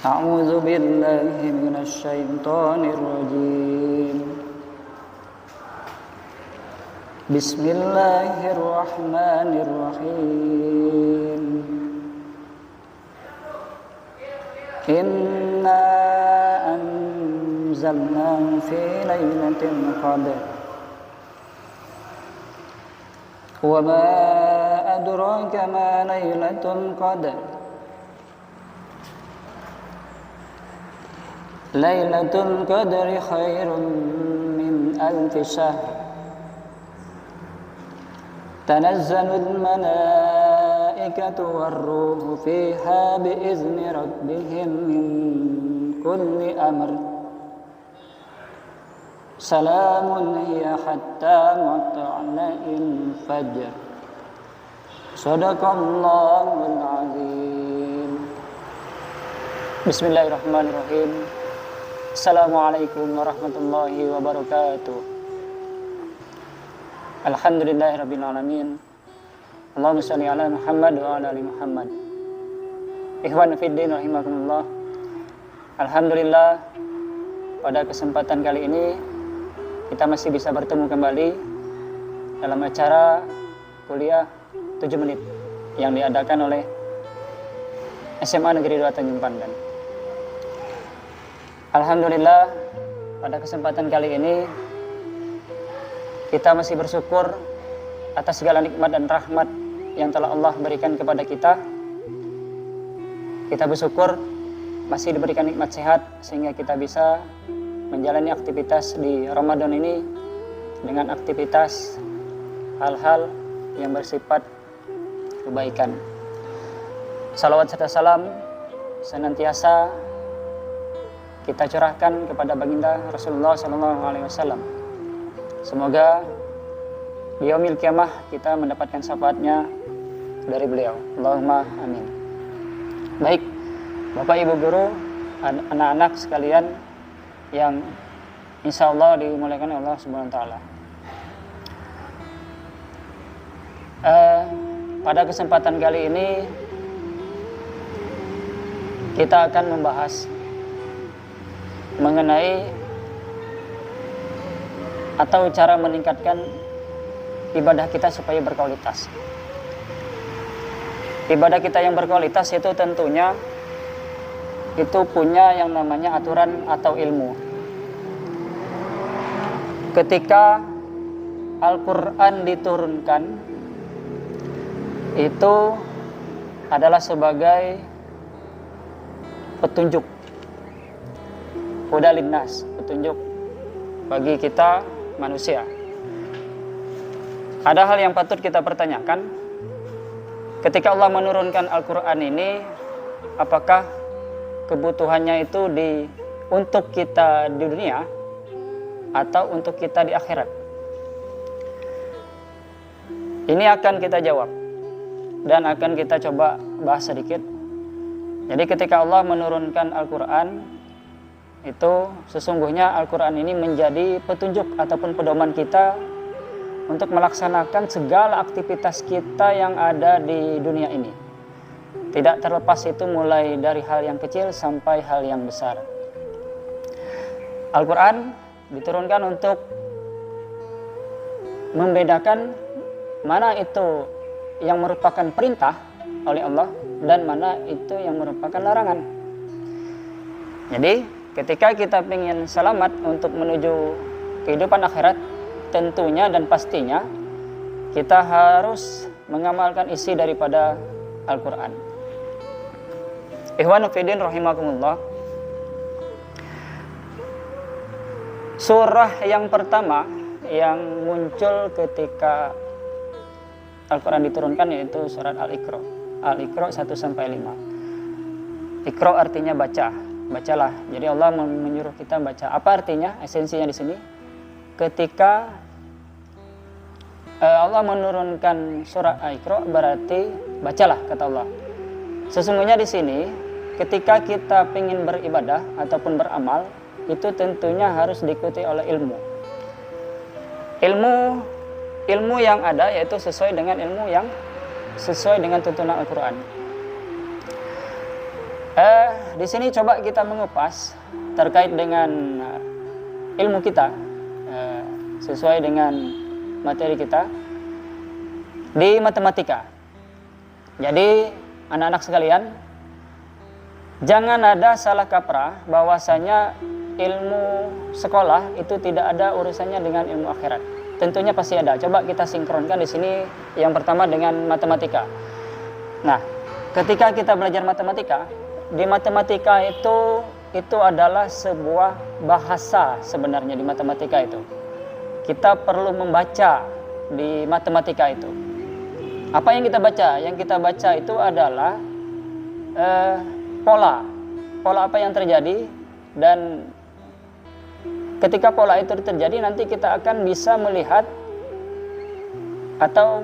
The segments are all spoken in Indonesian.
أعوذ بالله من الشيطان الرجيم بسم الله الرحمن الرحيم إنا أنزلناه في ليلة القدر وما أدراك ما ليلة القدر ليلة القدر خير من ألف شهر تنزل الملائكة والروح فيها بإذن ربهم من كل أمر سلام هي حتى مطلع الفجر صدق الله العظيم. Bismillahirrahmanirrahim. Assalamualaikum warahmatullahi wabarakatuh. Alhamdulillahirabbil alamin. Allahumma shalli ala Muhammad wa ala ali Muhammad. Ikhwan fiddin rahimakumullah. Alhamdulillah, pada kesempatan kali ini kita masih bisa bertemu kembali dalam acara kuliah 7 menit yang diadakan oleh SMA Negeri 2 Tanjung Pandan. Alhamdulillah, pada kesempatan kali ini kita masih bersyukur atas segala nikmat dan rahmat yang telah Allah berikan kepada kita. Kita bersyukur masih diberikan nikmat sehat sehingga kita bisa menjalani aktivitas di Ramadan ini dengan aktivitas hal-hal yang bersifat kebaikan. Salawat serta salam senantiasa kita curahkan kepada baginda Rasulullah SAW. Semoga di yaumil qiyamah kita mendapatkan syafaatnya dari beliau. Allahumma amin. Baik, Bapak Ibu guru, anak-anak sekalian yang insya Allah dimuliakan oleh Allah Subhanahu wa taala. Pada kesempatan kali ini kita akan membahas mengenai atau cara meningkatkan ibadah kita supaya berkualitas. Ibadah kita yang berkualitas itu tentunya itu punya yang namanya aturan atau ilmu. Ketika Al-Quran diturunkan, itu adalah sebagai petunjuk, huda linnas, petunjuk bagi kita manusia. Ada hal yang patut kita pertanyakan. Ketika Allah menurunkan Al-Quran ini, apakah kebutuhannya itu untuk kita di dunia atau untuk kita di akhirat? Ini akan kita jawab dan akan kita coba bahas sedikit. Jadi ketika Allah menurunkan Al-Quran, itu sesungguhnya Al-Quran ini menjadi petunjuk ataupun pedoman kita untuk melaksanakan segala aktivitas kita yang ada di dunia ini. Tidak terlepas itu mulai dari hal yang kecil sampai hal yang besar. Al-Quran diturunkan untuk membedakan mana itu yang merupakan perintah oleh Allah dan mana itu yang merupakan larangan. Jadi ketika kita ingin selamat untuk menuju kehidupan akhirat, tentunya dan pastinya kita harus mengamalkan isi daripada Al-Quran. Ikhwanu fiddin rahimakumullah. Surah yang pertama yang muncul ketika Al-Quran diturunkan yaitu surat Al-Iqra. Al-Iqra 1-5. Iqra artinya baca, bacalah. Jadi Allah menyuruh kita baca. Apa artinya? Esensinya di sini. Ketika Allah menurunkan surah Al-Iqra berarti bacalah, kata Allah. Sesungguhnya di sini ketika kita ingin beribadah ataupun beramal, itu tentunya harus diikuti oleh ilmu. Ilmu yang ada yaitu sesuai dengan ilmu yang sesuai dengan tuntunan Al-Quran. Di sini coba kita mengupas terkait dengan ilmu kita, sesuai dengan materi kita di matematika. Jadi anak-anak sekalian, jangan ada salah kaprah bahwasanya ilmu sekolah itu tidak ada urusannya dengan ilmu akhirat. Tentunya pasti ada. Coba kita sinkronkan di sini yang pertama dengan matematika. Nah, ketika kita belajar matematika, di matematika itu adalah sebuah bahasa sebenarnya di matematika itu. Kita perlu membaca di matematika itu. Apa yang kita baca? Yang kita baca itu adalah pola apa yang terjadi, dan ketika pola itu terjadi nanti kita akan bisa melihat atau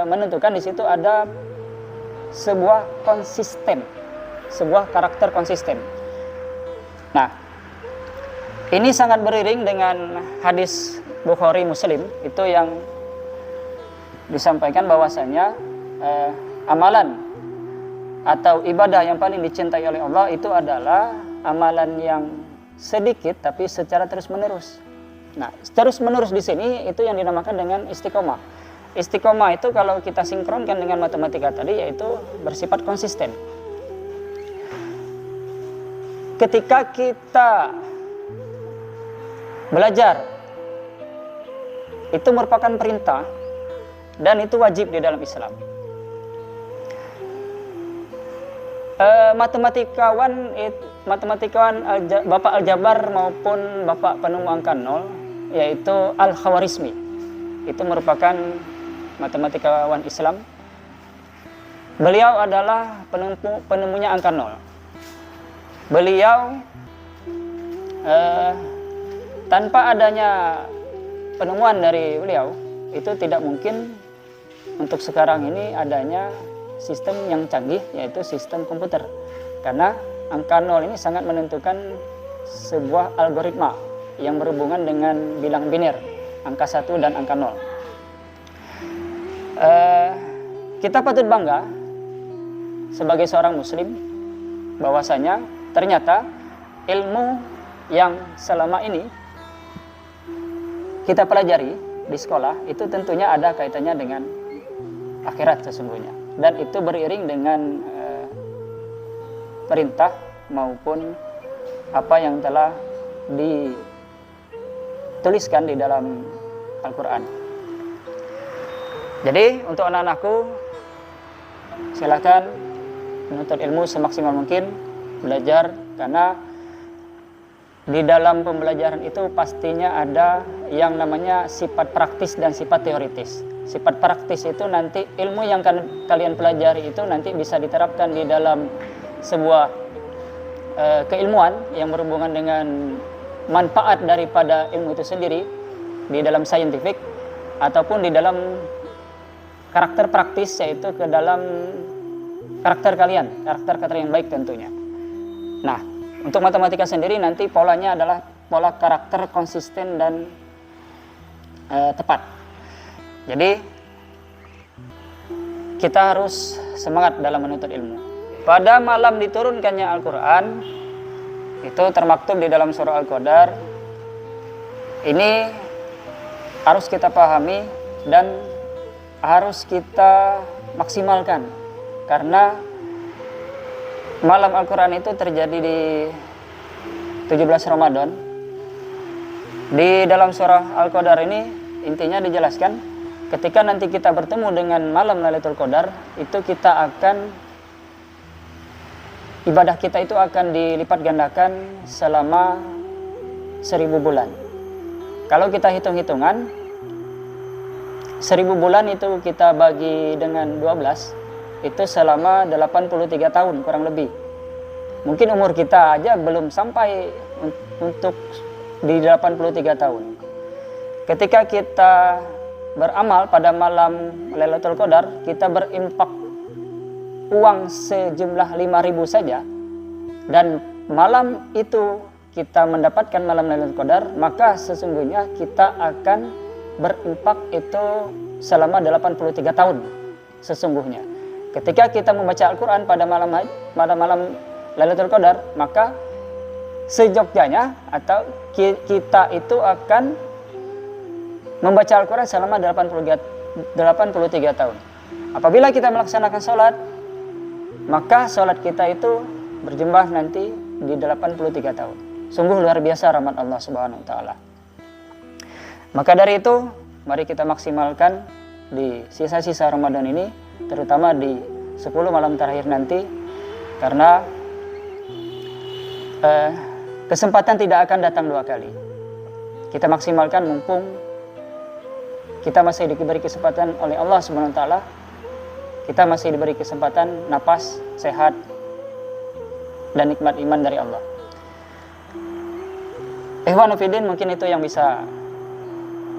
menentukan di situ ada sebuah konsisten, sebuah karakter konsisten. Nah, ini sangat beriring dengan hadis Bukhari Muslim itu yang disampaikan bahwasanya amalan atau ibadah yang paling dicintai oleh Allah itu adalah amalan yang sedikit tapi secara terus-menerus. Nah, terus-menerus di sini itu yang dinamakan dengan istiqomah. Istiqomah itu kalau kita sinkronkan dengan matematika tadi yaitu bersifat konsisten. Ketika kita belajar itu merupakan perintah dan itu wajib di dalam Islam. Matematikawan Bapak Aljabar maupun Bapak penemu angka nol yaitu Al-Khawarizmi itu merupakan matematikawan Islam. Beliau adalah penemunya angka nol. Beliau tanpa adanya penemuan dari beliau itu tidak mungkin untuk sekarang ini adanya sistem yang canggih yaitu sistem komputer, karena angka nol ini sangat menentukan sebuah algoritma yang berhubungan dengan bilangan biner, angka 1 dan angka 0. Kita patut bangga sebagai seorang muslim bahwasanya ternyata ilmu yang selama ini kita pelajari di sekolah itu tentunya ada kaitannya dengan akhirat sesungguhnya, dan itu beriring dengan perintah maupun apa yang telah dituliskan di dalam Al-Quran. Jadi untuk anak-anakku, silakan menuntut ilmu semaksimal mungkin, belajar, karena di dalam pembelajaran itu pastinya ada yang namanya sifat praktis dan sifat teoritis. Sifat praktis itu nanti ilmu yang kalian pelajari itu nanti bisa diterapkan di dalam sebuah keilmuan yang berhubungan dengan manfaat daripada ilmu itu sendiri di dalam scientific, ataupun di dalam karakter praktis, yaitu ke dalam karakter kalian, karakter yang baik tentunya. Nah, untuk matematika sendiri nanti polanya adalah pola karakter konsisten dan tepat. Jadi kita harus semangat dalam menuntut ilmu. Pada malam diturunkannya Al-Quran itu termaktub di dalam surah Al-Qadar. Ini harus kita pahami dan harus kita maksimalkan, karena malam Al-Quran itu terjadi di 17 Ramadan. Di dalam surah Al-Qadar ini intinya dijelaskan ketika nanti kita bertemu dengan malam Lailatul Qadar, itu kita akan ibadah kita itu akan dilipat gandakan selama 1000 bulan. Kalau kita hitung-hitungan 1000 bulan itu kita bagi dengan 12, itu selama 83 tahun kurang lebih. Mungkin umur kita aja belum sampai untuk di 83 tahun. Ketika kita beramal pada malam Lailatul Qadar, kita berimpak uang sejumlah 5.000 saja, dan malam itu kita mendapatkan malam Lailatul Qadar, maka sesungguhnya kita akan berimpak itu selama 83 tahun sesungguhnya. ketika kita membaca Al-Quran pada malam Lailatul Qadar, maka sejogjanya atau kita itu akan membaca Al-Quran selama 83 tahun. Apabila kita melaksanakan sholat, maka sholat kita itu berjumlah nanti di 83 tahun. Sungguh luar biasa rahmat Allah Subhanahu wa taala. Maka dari itu, mari kita maksimalkan di sisa-sisa Ramadan ini, terutama di 10 malam terakhir nanti, karena kesempatan tidak akan datang 2 kali. Kita maksimalkan mumpung kita masih diberi kesempatan oleh Allah Subhanahu wa taala. Kita masih diberi kesempatan napas, sehat, dan nikmat iman dari Allah. Ikhwan fillah, mungkin itu yang bisa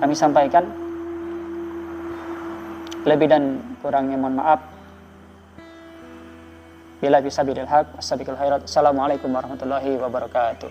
kami sampaikan. Lebih dan kurangnya mohon maaf. Bila bisa bidil haq, wassalamualaikum warahmatullahi wabarakatuh.